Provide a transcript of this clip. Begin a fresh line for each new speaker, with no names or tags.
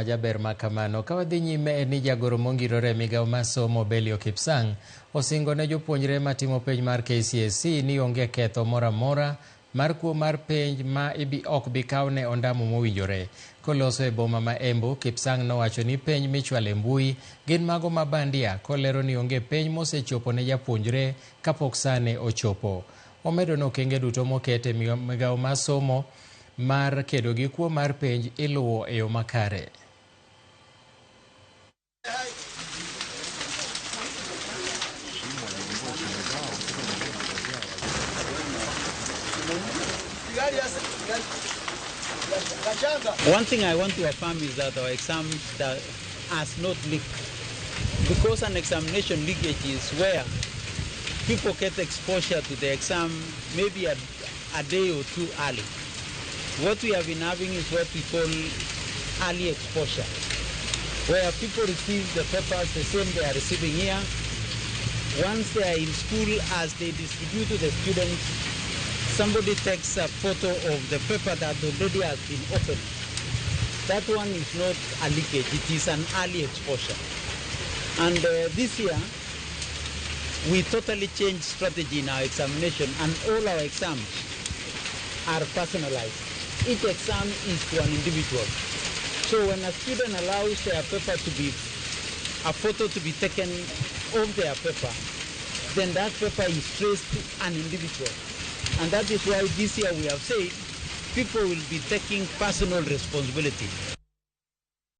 Jaber makamano kawadhi nyime ni jagoro mongirore migawo mar somo Belio Kipsang osingo ne jopuonjre matimo penj mar KCSE ni onge ketho mora mora mar kuo mar penj ma ok bi kawne ondamo mowinjore. Koloso e boma ma Embu, Kipsang nowacho ni penj michwalo e mbui gin mago ma bandia, kolero ni onge penj mosechopo ne japuonjre kapok sane ochopo. Omedo ni okenge duto mokete migawo mar somo mar kedo gi kuo mar penj iluwo e yo makare.
One thing I want to affirm is that our exam has not leaked, because an examination leakage is where people get exposure to the exam maybe a day or two early. What we have been having is what we call early exposure, where people receive the papers the same they are receiving here. Once they are in school, as they distribute to the students, somebody takes a photo of the paper that already has been opened. That one is not a leakage, it is an early exposure. And this year, we totally changed strategy in our examination, and all our exams are personalized. Each exam is to an individual. So when a student allows their paper to be, a photo to be taken of their paper, then that paper is traced to an individual. And that is why this year we have said people will be taking personal responsibility.